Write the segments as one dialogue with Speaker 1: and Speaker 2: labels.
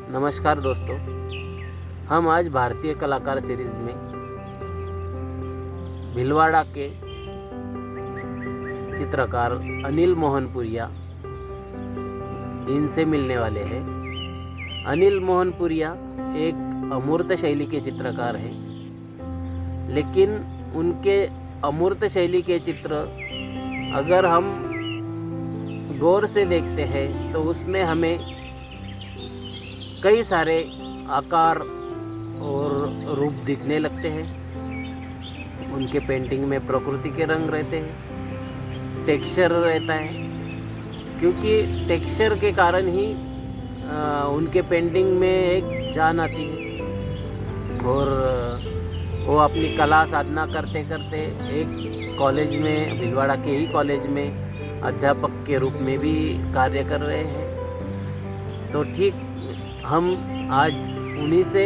Speaker 1: नमस्कार दोस्तों, हम आज भारतीय कलाकार सीरीज़ में भीलवाड़ा के चित्रकार अनिल मोहनपुरिया इनसे मिलने वाले हैं। अनिल मोहनपुरिया एक अमूर्त शैली के चित्रकार हैं, लेकिन उनके अमूर्त शैली के चित्र अगर हम गौर से देखते हैं तो उसमें हमें कई सारे आकार और रूप दिखने लगते हैं। उनके पेंटिंग में प्रकृति के रंग रहते हैं, टेक्सचर रहता है, क्योंकि टेक्सचर के कारण ही उनके पेंटिंग में एक जान आती है। और वो अपनी कला साधना करते करते एक कॉलेज में, भीलवाड़ा के ही कॉलेज में अध्यापक के रूप में भी कार्य कर रहे हैं। तो ठीक हम आज उन्हीं से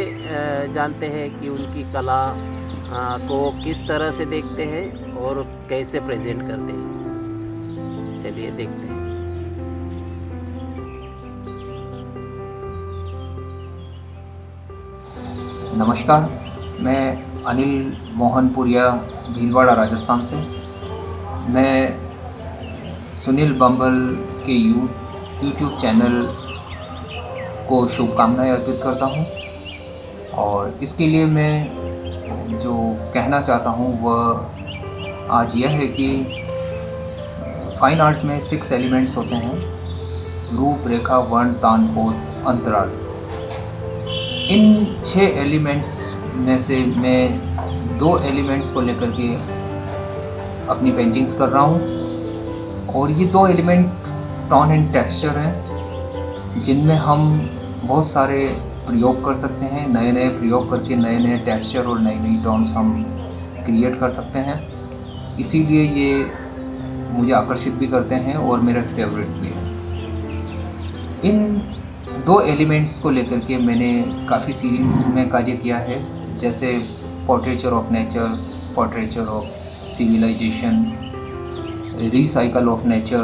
Speaker 1: जानते हैं कि उनकी कला को किस तरह से देखते हैं और कैसे प्रेजेंट करते हैं। चलिए देखते हैं।
Speaker 2: नमस्कार, मैं अनिल मोहनपुरिया भीलवाड़ा राजस्थान से। मैं सुनील बम्बल के यूट्यूब चैनल को शुभकामनाएं अर्पित करता हूं, और इसके लिए मैं जो कहना चाहता हूं वह आज यह है कि फाइन आर्ट में 6 एलिमेंट्स होते हैं: रूप, रेखा, वर्ण, तान, पोत, अंतराल। इन 6 एलिमेंट्स में से मैं 2 एलिमेंट्स को लेकर के अपनी पेंटिंग्स कर रहा हूँ, और ये 2 एलिमेंट टोन एंड टेक्सचर हैं, जिनमें हम बहुत सारे प्रयोग कर सकते हैं। नए नए प्रयोग करके नए नए टेक्सचर और नई नई टोन्स हम क्रिएट कर सकते हैं। इसीलिए ये मुझे आकर्षित भी करते हैं और मेरा फेवरेट भी है। इन 2 एलिमेंट्स को लेकर के मैंने काफ़ी सीरीज़ में कार्य किया है, जैसे portraiture of nature, portraiture of civilisation, recycle of nature.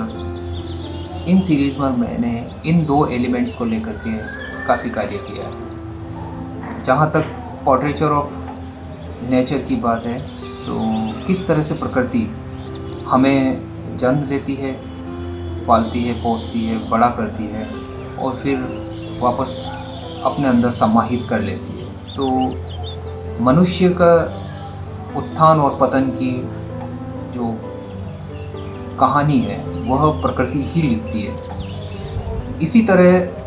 Speaker 2: इन सीरीज़ में मैंने इन 2 एलिमेंट्स को लेकर के काफ़ी कार्य किया है। जहाँ तक पोर्ट्रेचर ऑफ नेचर की बात है, तो किस तरह से प्रकृति हमें जन्म देती है, पालती है, पोसती है, बड़ा करती है और फिर वापस अपने अंदर समाहित कर लेती है। तो मनुष्य का उत्थान और पतन की जो कहानी है वह प्रकृति ही लिखती है। इसी तरह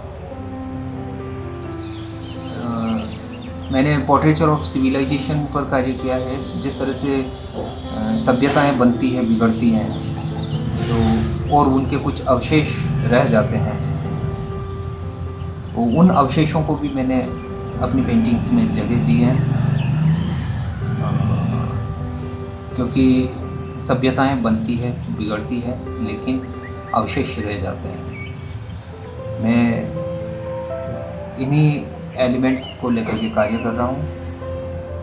Speaker 2: मैंने पोर्ट्रेचर ऑफ सिविलाइजेशन पर कार्य किया है। जिस तरह से सभ्यताएं बनती हैं, बिगड़ती हैं, तो और उनके कुछ अवशेष रह जाते हैं, तो उन अवशेषों को भी मैंने अपनी पेंटिंग्स में जगह दी है, क्योंकि सभ्यताएं बनती है, बिगड़ती है, लेकिन अवशेष रह जाते हैं। मैं इन्हीं एलिमेंट्स को लेकर के कार्य कर रहा हूँ।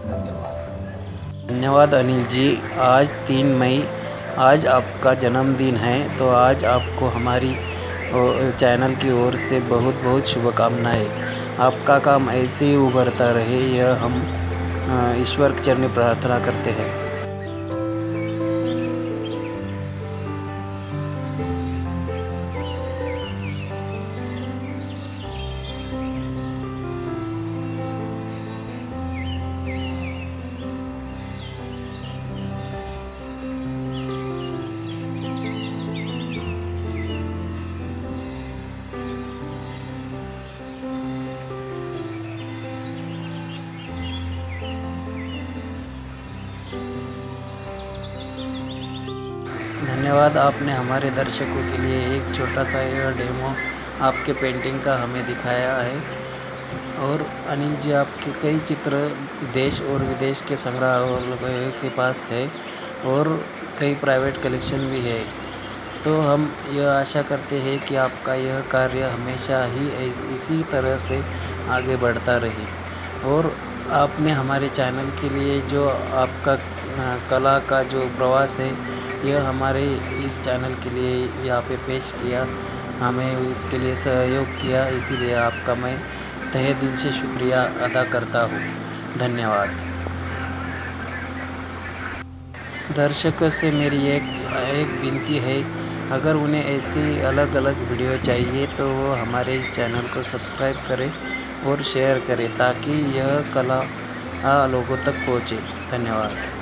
Speaker 2: धन्यवाद।
Speaker 1: धन्यवाद अनिल जी। आज 3 मई, आज आपका जन्मदिन है, तो आज आपको हमारी चैनल की ओर से बहुत बहुत शुभकामनाएं। आपका काम ऐसे ही उभरता रहे, यह हम ईश्वर के चरण में प्रार्थना करते हैं। धन्यवाद, आपने हमारे दर्शकों के लिए एक छोटा सा यह डेमो आपके पेंटिंग का हमें दिखाया है। और अनिल जी, आपके कई चित्र देश और विदेश के संग्रहालयों के पास है और कई प्राइवेट कलेक्शन भी है। तो हम यह आशा करते हैं कि आपका यह कार्य हमेशा ही इसी तरह से आगे बढ़ता रहे। और आपने हमारे चैनल के लिए जो आपका कला का जो प्रवास है, यह हमारे इस चैनल के लिए यहाँ पे पेश किया, हमें उसके लिए सहयोग किया, इसीलिए आपका मैं तहे दिल से शुक्रिया अदा करता हूँ। धन्यवाद। दर्शकों से मेरी एक विनती है, अगर उन्हें ऐसी अलग अलग वीडियो चाहिए तो वो हमारे इस चैनल को सब्सक्राइब करें और शेयर करें ताकि यह कला लोगों तक पहुँचे। धन्यवाद।